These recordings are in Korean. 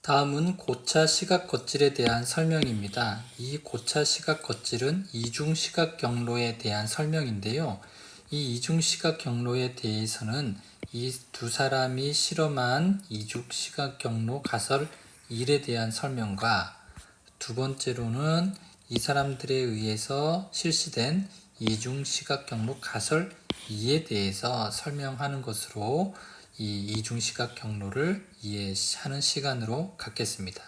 다음은 고차 시각 겉질에 대한 설명입니다. 이 고차 시각 겉질은 이중 시각 경로에 대한 설명인데요. 이 이중 시각 경로에 대해서는 이 두 사람이 실험한 이중 시각 경로 가설 1에 대한 설명과 두 번째로는 이 사람들에 의해서 실시된 이중 시각 경로 가설 2에 대해서 설명하는 것으로 이 이중 시각 경로를 이해하는 시간으로 갖겠습니다.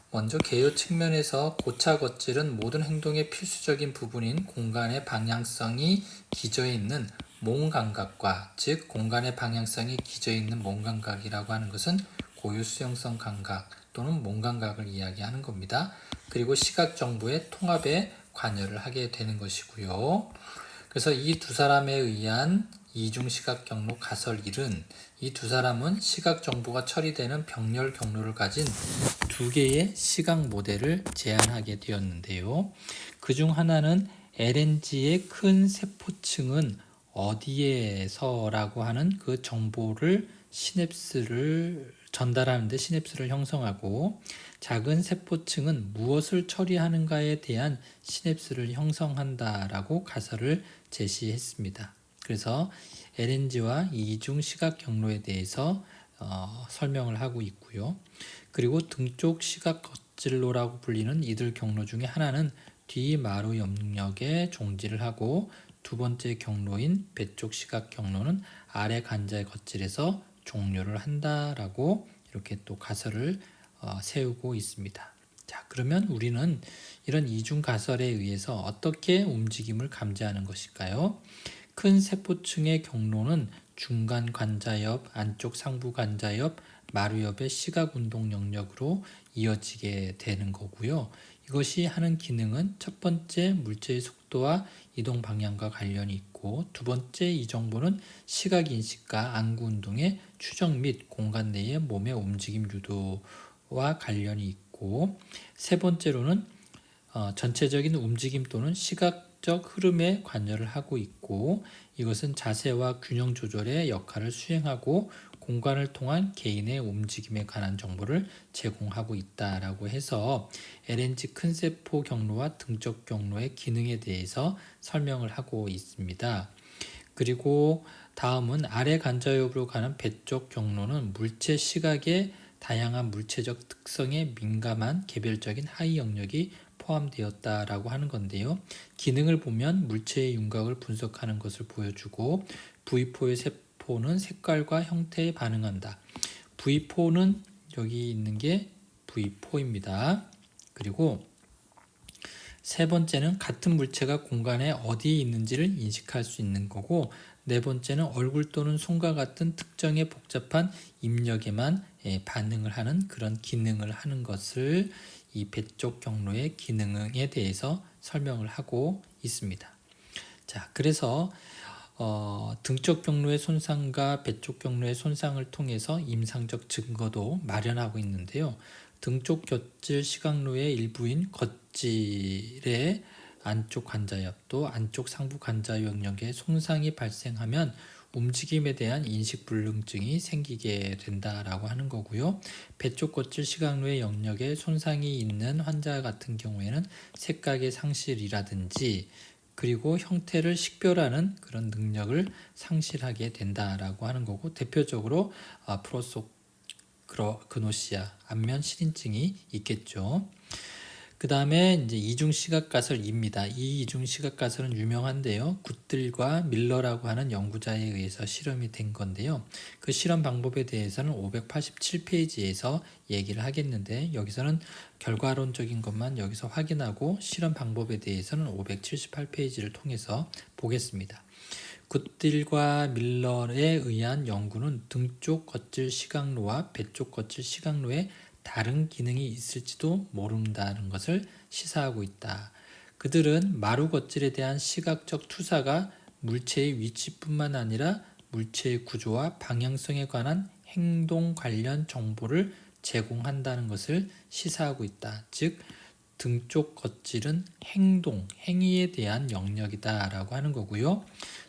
먼저 개요 측면에서 고차 겉질은 모든 행동의 필수적인 부분인 공간의 방향성이 기저에 있는 몸감각과, 즉 공간의 방향성이 기저에 있는 몸감각이라고 하는 것은 고유 수용성 감각 또는 몸감각을 이야기하는 겁니다. 그리고 시각 정보의 통합에 관여를 하게 되는 것이고요. 그래서 이 두 사람에 의한 이중 시각 경로 가설 1은 이 두 사람은 시각 정보가 처리되는 병렬 경로를 가진 두 개의 시각 모델을 제안하게 되었는데요. 그중 하나는 LNG의 큰 세포층은 어디에서라고 하는 그 정보를 시냅스를 전달하는데 시냅스를 형성하고, 작은 세포층은 무엇을 처리하는가에 대한 시냅스를 형성한다라고 가설을 제시했습니다. 그래서 LNG와 이중 시각 경로에 대해서 설명을 하고 있고요. 그리고 등쪽 시각 겉질로라고 불리는 이들 경로 중에 하나는 뒤 마루 영역에 종지를 하고, 두 번째 경로인 배쪽 시각 경로는 아래 관자의 겉질에서 종료를 한다라고 이렇게 또 가설을 세우고 있습니다. 자, 그러면 우리는 이런 이중 가설에 의해서 어떻게 움직임을 감지하는 것일까요? 큰 세포층의 경로는 중간 관자 옆, 안쪽 상부 관자 옆, 마루 옆의 시각 운동 영역으로 이어지게 되는 거고요. 이것이 하는 기능은 첫 번째 물체의 속도와 이동 방향과 관련이 있고, 두 번째 이 정보는 시각 인식과 안구 운동의 추적 및 공간 내의 몸의 움직임 유도와 관련이 있고, 세 번째로는 전체적인 움직임 또는 시각적 흐름에 관여를 하고 있고, 이것은 자세와 균형 조절의 역할을 수행하고 공간을 통한 개인의 움직임에 관한 정보를 제공하고 있다라고 해서 LNG 큰 세포 경로와 등쪽 경로의 기능에 대해서 설명을 하고 있습니다. 그리고 다음은 아래 관자엽으로 가는 배쪽 경로는 물체 시각의 다양한 물체적 특성에 민감한 개별적인 하위 영역이 포함되었다라고 하는 건데요. 기능을 보면 물체의 윤곽을 분석하는 것을 보여주고, V4의 세포는 색깔과 형태에 반응한다. V4는 여기 있는 게 V4입니다. 그리고 세 번째는 같은 물체가 공간에 어디에 있는지를 인식할 수 있는 거고, 네 번째는 얼굴 또는 손과 같은 특정의 복잡한 입력에만 반응을 하는 그런 기능을 하는 것을 이 배쪽 경로의 기능에 대해서 설명을 하고 있습니다. 자, 그래서 등쪽 경로의 손상과 배쪽 경로의 손상을 통해서 임상적 증거도 마련하고 있는데요. 등쪽 곁질 시각로의 일부인 겉질의 안쪽 관자엽 또 안쪽 상부 관자 영역에 손상이 발생하면 움직임에 대한 인식 불능증이 생기게 된다라고 하는 거고요. 배쪽 겉질 시각로의 영역에 손상이 있는 환자 같은 경우에는 색각의 상실이라든지 그리고 형태를 식별하는 그런 능력을 상실하게 된다라고 하는 거고, 대표적으로 프로소그노시아 안면 실인증이 있겠죠. 그 다음에 이제 이중 시각 가설입니다. 이 이중 시각 가설은 유명한데요. 굿들과 밀러라고 하는 연구자에 의해서 실험이 된 건데요. 그 실험 방법에 대해서는 587페이지에서 얘기를 하겠는데, 여기서는 결과론적인 것만 여기서 확인하고 실험 방법에 대해서는 578페이지를 통해서 보겠습니다. 굿딜과 밀러에 의한 연구는 등쪽 겉질 시각로와 배쪽 겉질 시각로의 다른 기능이 있을지도 모른다는 것을 시사하고 있다. 그들은 마루 겉질에 대한 시각적 투사가 물체의 위치뿐만 아니라 물체의 구조와 방향성에 관한 행동 관련 정보를 제공한다는 것을 시사하고 있다. 즉, 등쪽 겉질은 행동, 행위에 대한 영역이다라고 하는 거고요.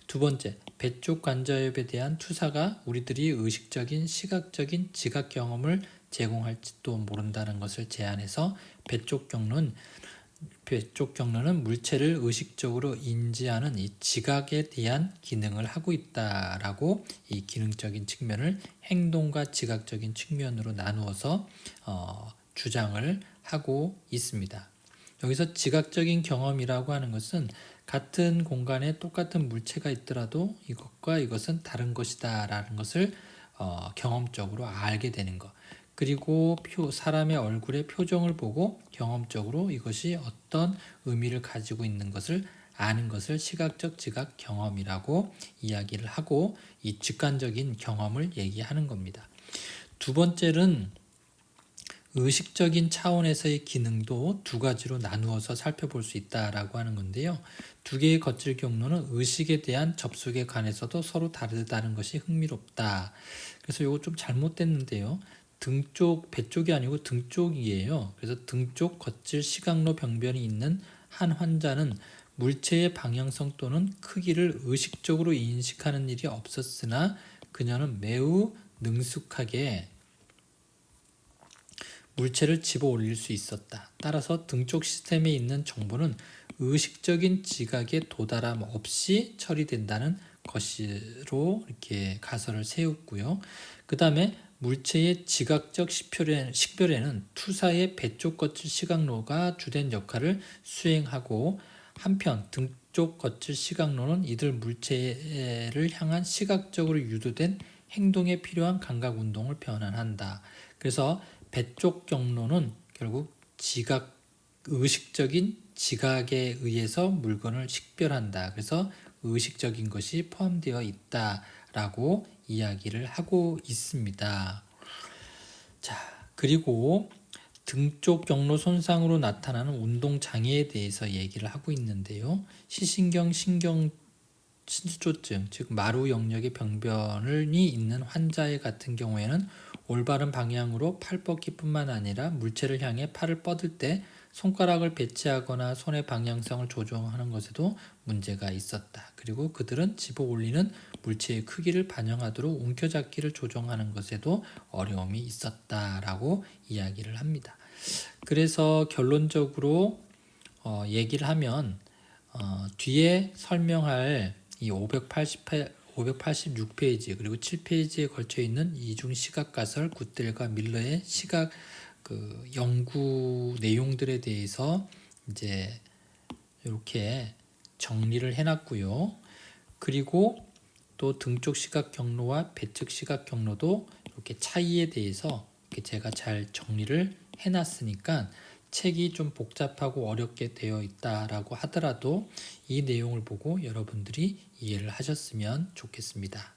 두 번째, 배쪽 관자엽에 대한 투사가 우리들이 의식적인 시각적인 지각 경험을 제공할지도 모른다는 것을 제안해서 배쪽 경로는 물체를 의식적으로 인지하는 이 지각에 대한 기능을 하고 있다라고 이 기능적인 측면을 행동과 지각적인 측면으로 나누어서 주장을 하고 있습니다. 여기서 지각적인 경험이라고 하는 것은 같은 공간에 똑같은 물체가 있더라도 이것과 이것은 다른 것이다 라는 것을 경험적으로 알게 되는 것. 그리고 사람의 얼굴의 표정을 보고 경험적으로 이것이 어떤 의미를 가지고 있는 것을 아는 것을 시각적 지각 경험이라고 이야기를 하고 이 직관적인 경험을 얘기하는 겁니다. 두 번째는 의식적인 차원에서의 기능도 두 가지로 나누어서 살펴볼 수 있다라고 하는 건데요. 두 개의 거칠 경로는 의식에 대한 접속에 관해서도 서로 다르다는 것이 흥미롭다. 그래서 이거 좀 잘못됐는데요. 등 쪽, 배 쪽이 아니고 등 쪽이에요. 그래서 등 쪽 거칠 시각로 병변이 있는 한 환자는 물체의 방향성 또는 크기를 의식적으로 인식하는 일이 없었으나 그녀는 매우 능숙하게 물체를 집어 올릴 수 있었다. 따라서 등 쪽 시스템에 있는 정보는 의식적인 지각에 도달함 없이 처리된다는 것으로 이렇게 가설을 세웠고요. 그 다음에 물체의 지각적 식별에는 투사의 배쪽 거칠 시각로가 주된 역할을 수행하고 한편 등 쪽 거칠 시각로는 이들 물체를 향한 시각적으로 유도된 행동에 필요한 감각 운동을 변환한다. 그래서 배쪽 경로는 결국 의식적인 지각에 의해서 물건을 식별한다. 그래서 의식적인 것이 포함되어 있다라고 이야기를 하고 있습니다. 자, 그리고 등 쪽 경로 손상으로 나타나는 운동 장애에 대해서 얘기를 하고 있는데요. 시신경 신경 신수조증, 즉 마루 영역의 병변이 있는 환자의 같은 경우에는 올바른 방향으로 팔 뻗기뿐만 아니라 물체를 향해 팔을 뻗을 때 손가락을 배치하거나 손의 방향성을 조정하는 것에도 문제가 있었다. 그리고 그들은 집어 올리는 물체의 크기를 반영하도록 움켜잡기를 조정하는 것에도 어려움이 있었다라고 이야기를 합니다. 그래서 결론적으로 얘기를 하면 뒤에 설명할 이 586페이지 그리고 7페이지에 걸쳐 있는 이중 시각 가설 굿델과 밀러의 시각 연구 내용들에 대해서 이제 이렇게 정리를 해놨고요. 그리고 또 등쪽 시각 경로와 배측 시각 경로도 이렇게 차이에 대해서 이렇게 제가 잘 정리를 해놨으니까 책이 좀 복잡하고 어렵게 되어 있다라고 하더라도 이 내용을 보고 여러분들이 이해를 하셨으면 좋겠습니다.